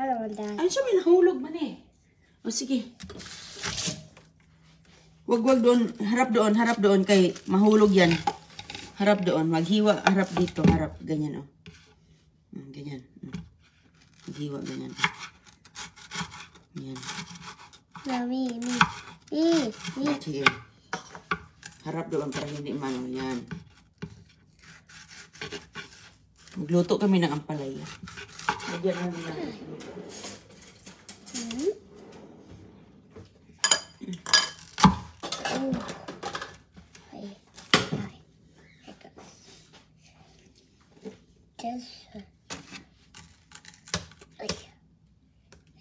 don't want that. Ano siya, may nahulog man eh. O sige. Wag doon. Harap doon kay mahulog yan. Harap doon. Maghiwa. Harap dito. Harap. Ganyan o. Ganyan. Maghiwa. Ganyan. Yan. No, me. Sige. Harap doon para hindi mano. Yan. Magluto kami ng ampalaya. Lagyan namin natin.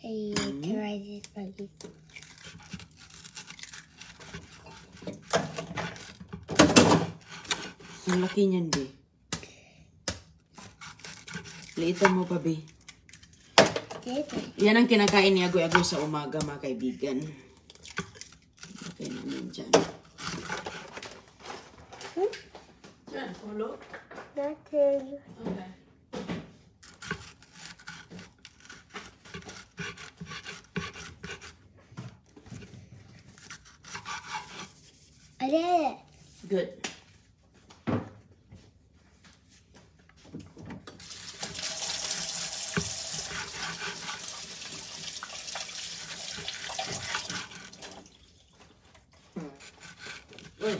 Try this like Ang laki niyan, be. Liitan mo pa, be. Yan ang kinakain ni Agoy-Agoy sa umaga, mga kaibigan. Okay namin dyan. Dyan, ulo? nothing. Okay. I did it. Good. Oi.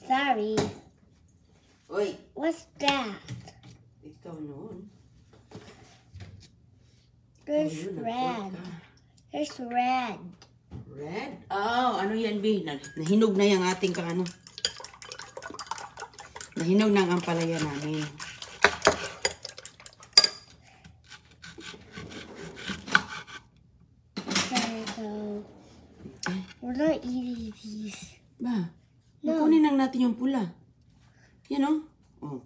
Sorry. Oi. What's that? Ikaw noon. There's Ayun, red. nag-work ka. There's red. Red? Oh, ano yan, B? Nahinog na yung ating kaano. Nahinog na ang ampalaya namin. Okay, so we're not eating these. Ba? No. Kunin lang natin yung pula. Yan o. Oh.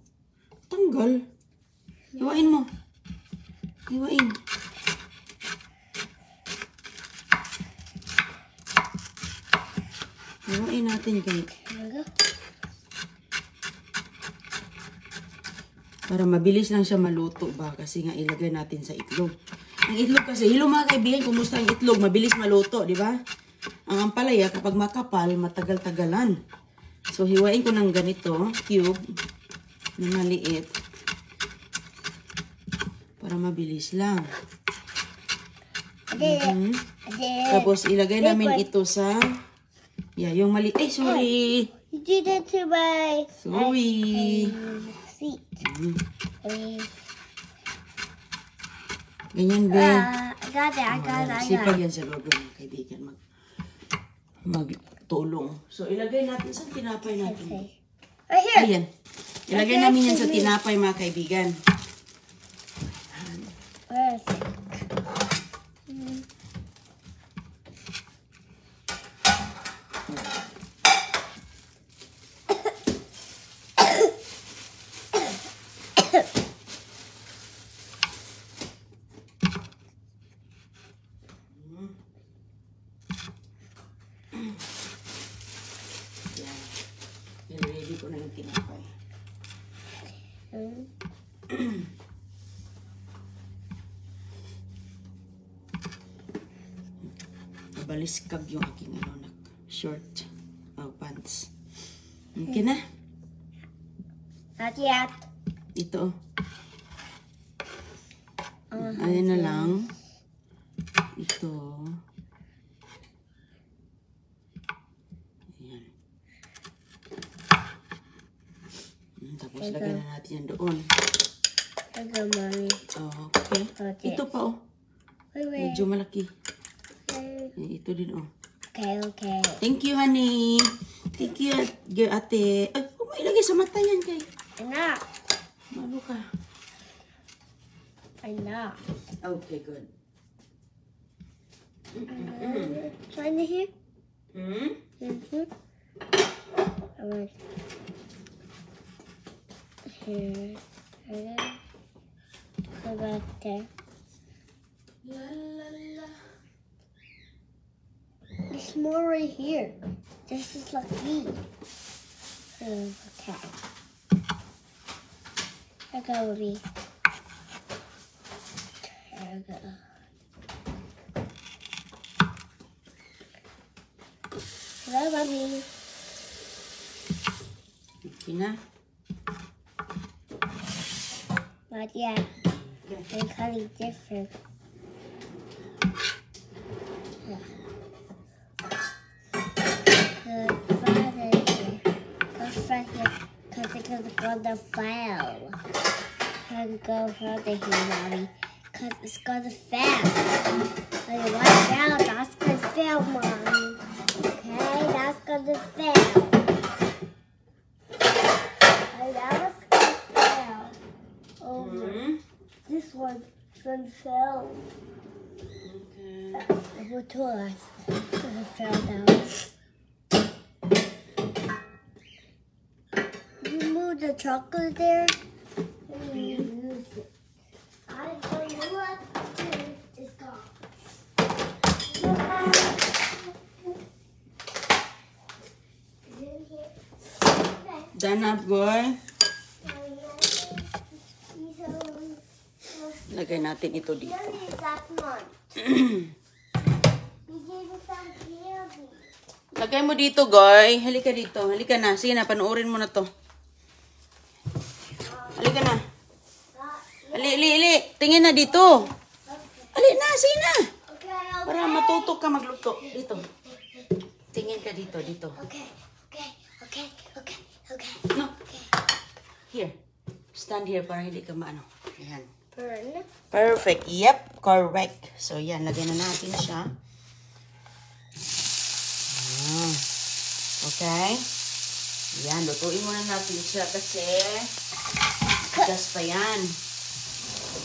Tanggal. Hiwain mo. Hiwain. Hiwain natin kay. Here we go. Para mabilis lang siya maluto ba? Kasi nga ilagay natin sa itlog. Ang itlog kasi, hello mga kaibigan, kumusta ang itlog? Mabilis maluto, di ba? Ang ampalaya, kapag makapal, matagal-tagalan. So, hiwain ko ng ganito, cube, na maliit. Para mabilis lang. I did it. Mhm. I did it. Tapos, ilagay Big namin one. ito sa, yung maliit. Ay, sorry. You did it to my Sorry. seat. Ganyan, be. I got it. I got it. I Sipag got it. yan sa loob ng kaibigan. Magtulong. So, ilagay natin sa tinapay natin. Okay. Right here. Ayan. Ilagay namin yan sa tinapay, mga kaibigan. Where is it? Yan. Ready ko na yung tinapay. Baliskag yung aking short pants. Okay na? Not yet. Ito. Ayan na lang. Ito. Ayan. Tapos lagyan na natin yan doon. I go, mommy. Okay. Okay. Ito pa Wait. Medyo malaki. Ito din Okay. Thank you, honey. Thank you, ate. Ay, huwag mo ilagay sa mata yan, kay. I'm not. Malo ka. I'm not. Okay, good. Find it here. Hmm? Mm-hmm. I want here. Go back there. La, la, la. There's more right here. This is like me. Okay. I go, me. There we Hello, Mommy. Okay na. Not yet. Okay. They're cutting different. Right here. Go right here. Because it's going to go the file. Can go further here, Mommy. Because it's going to fail. Like, watch out. That's going to fail, Mommy. Okay, that's going to fail. And that was going to fail. Over. This one's going to fail. Okay. Over to us. It's going to fail down. You move the chocolate there. Use it. I don't know what it's gone. Is it here? Okay. Done up, boy. Lagay natin ito dito. Lagay mo dito, Goy. Halika dito. Halika na. Sige na, panoorin mo na to. Halika na. Ali. Tingin na dito. Ali na, sige na. Para matuto ka magluto. Dito. Tingin ka dito. Okay. No. Here. Stand here para hindi ka maano. Ayan. Burn. Perfect. Yep, correct. So, yan. Lagyan na natin siya. Okay. Yan. Lutuin muna natin siya kasi gas pa yan.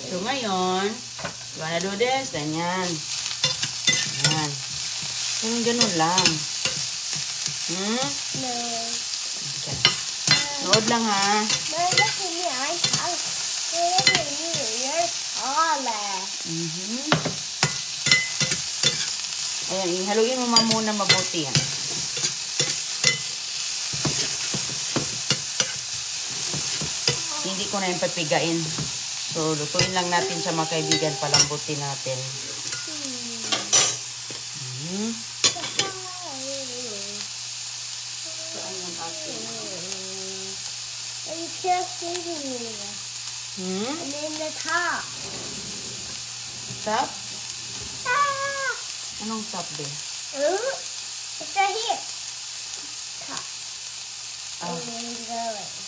So, ngayon, you wanna do this? Ganyan. Yan. Ganun lang. No. Okay. Nood lang, ha? Look at me. I'm tall. Look at me. You're taller. Ayan, ihaluin mo muna mabuti yan. Hindi ko na yung papigain. So, lutuin lang natin siya mga kaibigan. Palambutin natin. Saan yung ating? I'm just sitting here. I'm in the top. Top? Ah! Anong top din? It's right here. Top. Ah. And then going.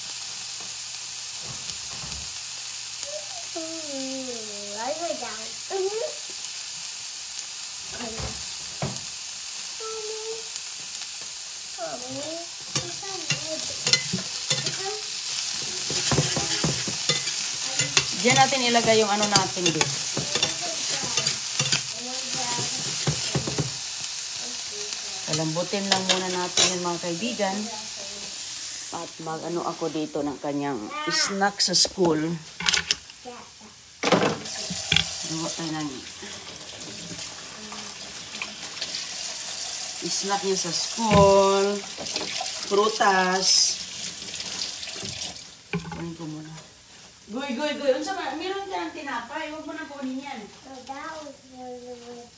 I go down. Diyan natin ilagay yung ano natin din. Palambutin lang muna natin yung mga kaibigan. At mag-ano ako dito ng kanyang snack sa school. Gawa tayo ng snack niya sa school. Prutas. Kunin ko muna. Goy. Unsa ba? Meron ka ng tinapay. Huwag mo na kunin yan. So that was really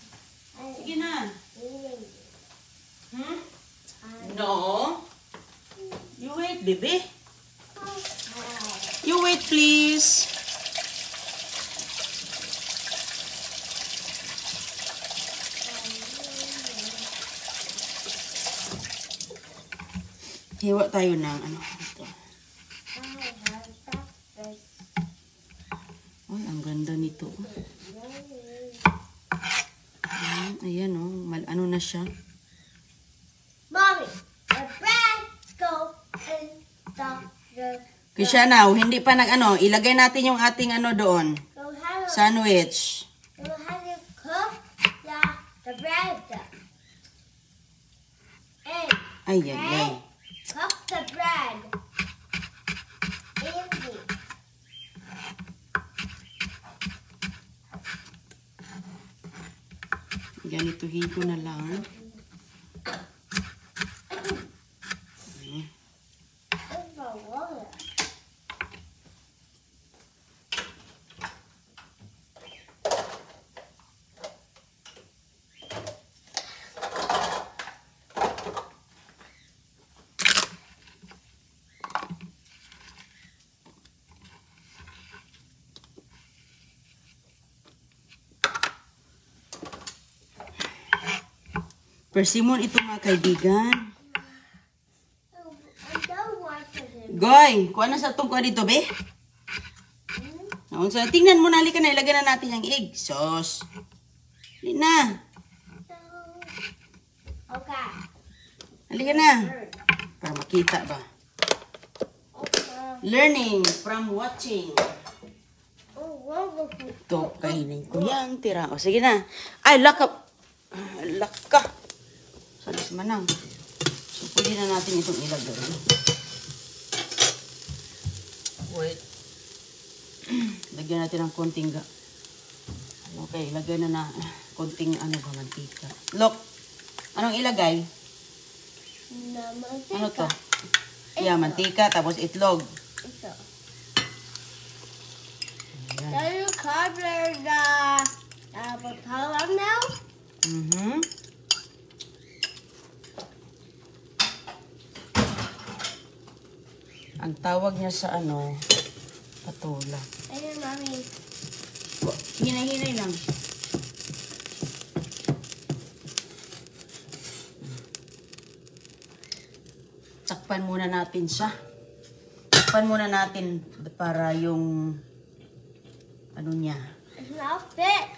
Sige na. eating. No. You wait, baby. You wait, please. Hiwa tayo ng ano. Ito. Ay, ang ganda nito. Ayan, oh. Ano na siya. Mommy, the bread go in the Krishana, hindi pa nag-ano. Ilagay natin yung ating ano doon. So how Sandwich. you cook the bread? And Ay. cook the bread. Easy. Ganituhin ko na lang. It's the water. persimmon ito mga kaibigan. I don't want it. Goy, kuha na sa itong kuha dito, be. So, tingnan mo na, halika na, ilagay na natin yung egg sauce. Halika na. Okay. Halika na. Para makita ba. Learning from watching. Ito, kainin ko yan, tira. O, sige na. Ay, laka. Laka. Salas manang. So, pwede na natin itong ilagay. Wait. Lagyan natin ng konting okay, lagyan na konting mantika. Look, anong ilagay? Mantika. Ano to? Yeah, mantika, tapos itlog. Ito. Can you cover the bottle now? Ang tawag niya sa patula. Ayun, Mami. Hinay-hinay lang. Takpan muna natin siya. Takpan muna natin para yung niya. It's not fit.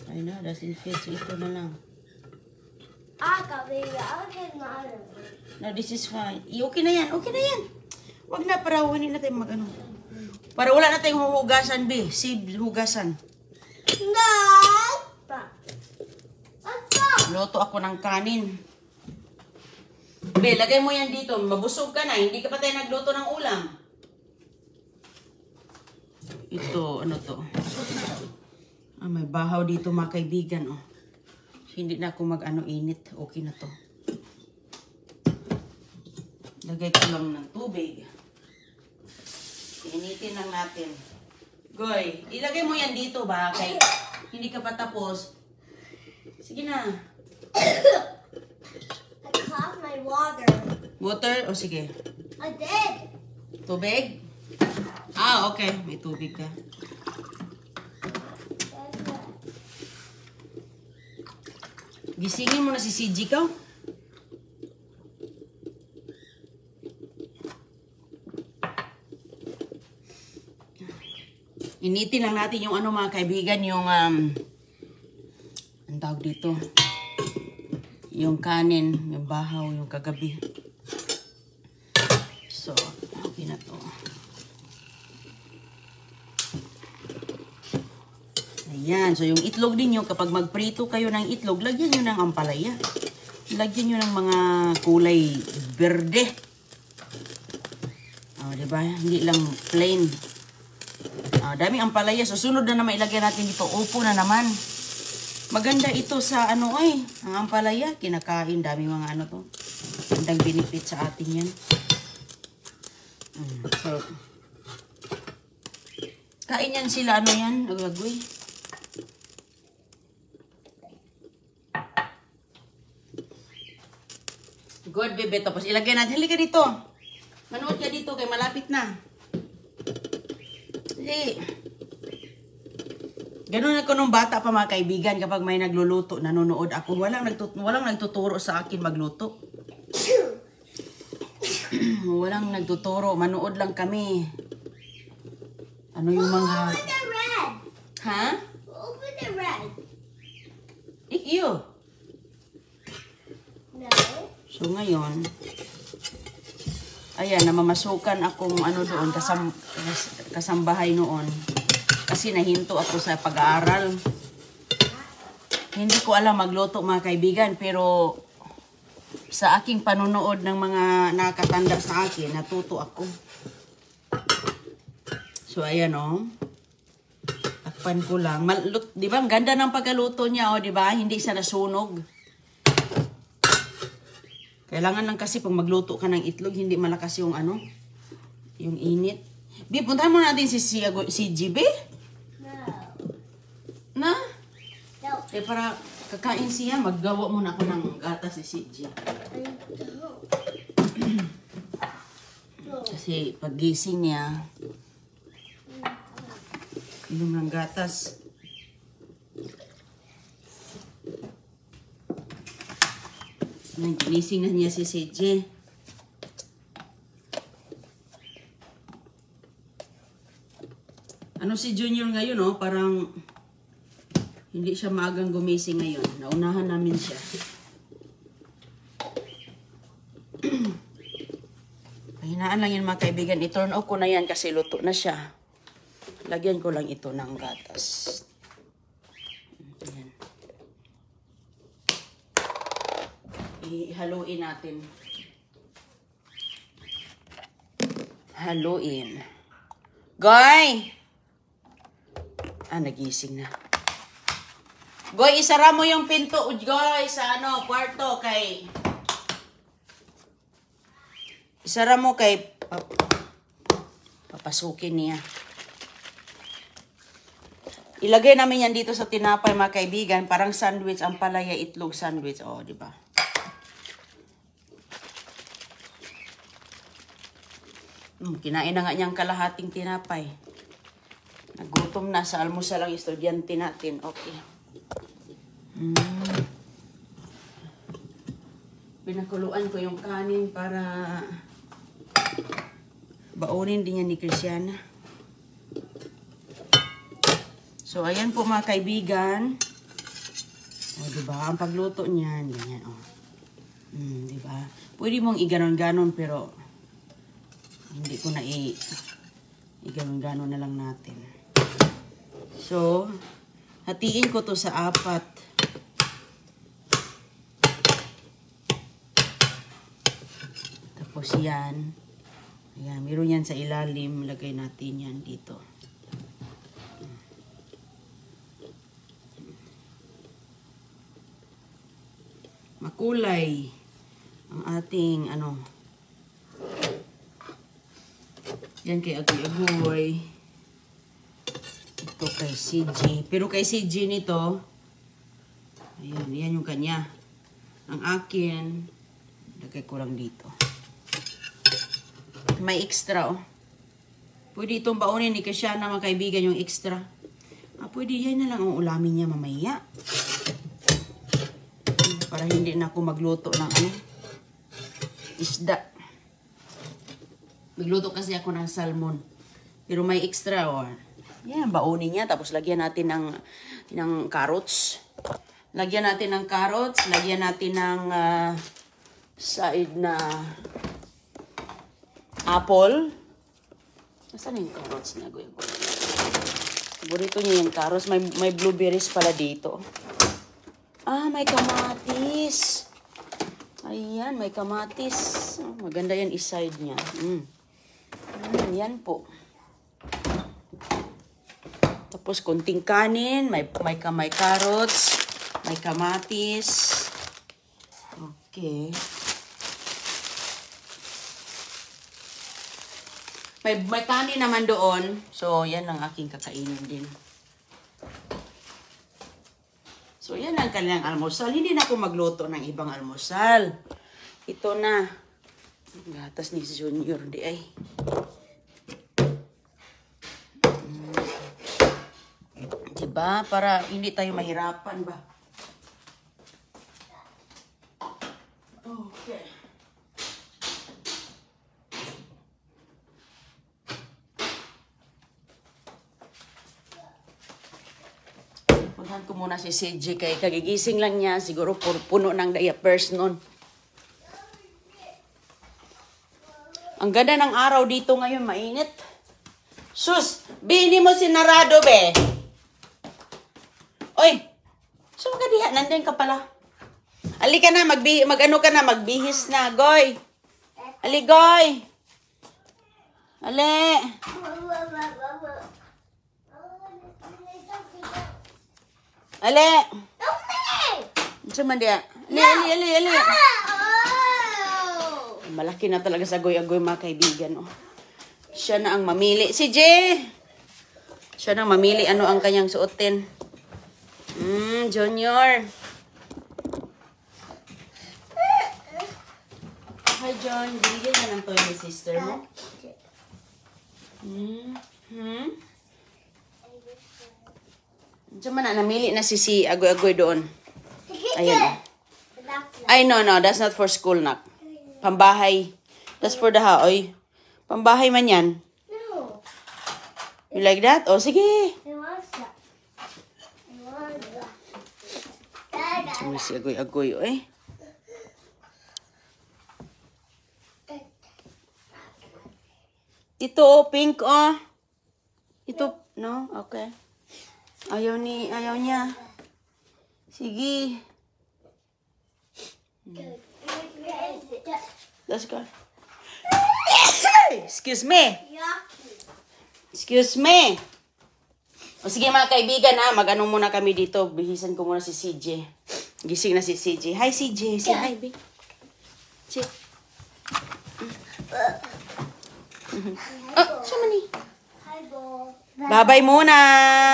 I know, doesn't fit. So, ito na lang. I'll get mine. No, this is fine. Okay na yan. Okay na yan. Wag na, para hindi na tayo para wala na tayong hugasan, be. Save hugasan. No! Luto ako ng kanin. Be, lagay mo yan dito. Mabusog ka na. Hindi ka pa tayo nagluto ng ulam. Ito, ano to? May bahaw dito mga kaibigan, oh. Hindi na ako init. Okay na to. Lagay ko lang ng tubig. Initin lang natin. Goy, ilagay mo yan dito ba? Kay hindi ka pa tapos. Sige na. I caught my water. Water? O sige. I did. Tubig? Okay. May tubig ka. Gisingin mo na si CG ka. Initin lang natin yung mga kaibigan, yung ang tawag dito. Yung kanin, yung bahaw, yung kagabi. So, okay na to. Ayan. So, yung itlog din nyo, kapag magprito kayo ng itlog, lagyan nyo ng ampalaya. Lagyan nyo ng mga kulay berde. Diba? Hindi lang plain. Daming ampalaya. So, sunod na naman ilagay natin dito. Upo na naman. Maganda ito sa ang ampalaya. Kinakain. Daming mga to. Magandang benefit sa atin yan. So, kain yan sila. Yan? Naglagoy. Good, bebe. Tapos ilagay natin. Halika dito. Manood ka dito kay malapit na. Ganun ako nung bata pa mga kaibigan kapag may nagluluto, nanonood ako. Walang nagtuturo sa akin magluto. Walang nagtuturo. Manood lang kami. Ano yung mga... Open the red. Ha? Open the red. Iyo. No. So ngayon, ayan, namamasukan akong doon, kasambahay noon. Kasi nahinto ako sa pag-aaral. Hindi ko alam magluto mga kaibigan, pero sa aking panonood ng mga nakatanda sa akin, natuto ako. So ayan takpan ko lang. Di ba, ang ganda ng pagkaluto niya, di ba? Hindi siya nasunog. Kailangan lang kasi pag magluto ka ng itlog, hindi malakas yung yung init. Bi, puntahan mo natin si GB. No. Na? No. Para kakain siya, maggawa muna ako ng gatas si CG. Kasi paggising niya, inom ng gatas. Ginising na niya si CJ. Ano si Junior ngayon, oh? Parang hindi siya maagang gumising ngayon. Naunahan namin siya. Pahinaan lang yan mga kaibigan. I-turn off ko na yan kasi luto na siya. Lagyan ko lang ito ng gatas. Ayan. Ihaluin natin. Haluin. Goy! Nagising na. Goy, isara mo yung pinto, Goy, sa kwarto kay... Isara mo kay... Papasukin niya. Ilagay namin yan dito sa tinapay, mga kaibigan. Parang sandwich, ang palaya, itlog sandwich. Oh, di ba? Kinain na nga niyang kalahating tinapay. Nagutom na sa almusal ang estudyante natin. Okay. Pinakuluan ko yung kanin para baunin din yan ni Christiana. So, ayan po mga kaibigan. O, diba? Ang pagluto niyan, ganyan, o. Diba? Pwede mong iganon-ganon, pero hindi ko na iganon-ganon na lang natin. So, hatiin ko to sa 4. Tapos yan. Ayan, meron yan sa ilalim. Lagay natin yan dito. Makulay ang ating yan kay Agoy-Agoy. Ito kay CG. Pero kay CG nito, ayan, yan yung kanya. Ang akin, lagay ko lang dito. May extra, oh. Pwede itong baunin ni Christiana, mga kaibigan, yung extra. Pwede yan na lang ang ulamin niya mamaya. Para hindi na ako magluto ng isda. Magluto kasi ako ng salmon. Pero may extra, oh. Yan, baunin niya. Tapos lagyan natin ng carrots. Lagyan natin ng carrots. Lagyan natin ng side na apple. Nasaan yung carrots na gawin ko? Paborito niya yung carrots. May blueberries pala dito. May kamatis. Ayan, may kamatis. Maganda yan iside niya. Yan po. Tapos konting kanin, may carrots, may kamatis. Okay. May kanin naman doon. So, yan ang aking kakainin din. So, yan ang kanilang almusal. Hindi na ako magluto ng ibang almusal. Ito na. Gatas ni Junior di ay. Diba? Para hindi tayo mahirapan ba? Okay. Puntahan ko muna si CJ kay kagigising lang niya. Siguro puno ng diapers nun. Ang ganda ng araw dito ngayon, mainit. Sus, bini mo sinarado, be. Oy, so magadiha, nandun ka pala. Ali ka na, magbihis na, Goy. Ali, Goy. Ali. Ali. Saan dia? Ali. Malaki na talaga sa Agoy-Agoy, mga kaibigan. Oh. Siya na ang mamili. Si Jay! Siya na ang mamili ano ang kanyang suotin. Junior. Hi, John. Binigyan na ng toy ni sister mo. Diyan man na, namili na si Agoy-Agoy doon. Ayan. Ay, no, that's not for school, nak. Pambahay. That's for the haoy. Pambahay man yan. No. You like that? O, sige. I want that. I want that. Sumis, agoy-agoy, eh. Ito, pink, oh. Ito, no? Okay. Ayaw niya. Sige. Let's go. Excuse me. Excuse me. O sige mga kaibigan, mag-anong muna kami dito. Bihisan ko muna si CJ. Gising na si CJ. Hi CJ. Say hi, babe. Siya man eh. Hi, Bo. Bye-bye muna.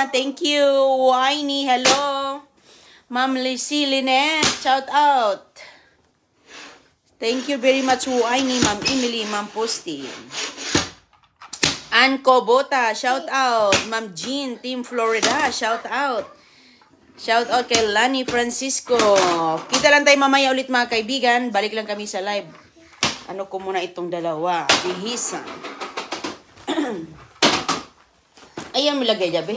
Thank you. Winey, hello. Ma'am Lizzie Lynette, shout out. Thank you very much, Winey, Ma'am Emily, Ma'am Posty. Ann Cobota, shout out. Ma'am Jean, Team Florida, shout out. Shout out kay Lani Francisco. Kita lang tayo mamaya ulit mga kaibigan. Balik lang kami sa live. Ano ko muna itong dalawa. Bihisan. Ayan mo lagay, Jabe.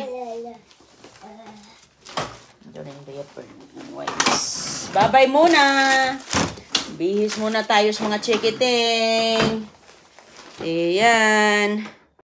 Bye-bye muna. Bihis muna tayo sa mga chikiting. Ayan.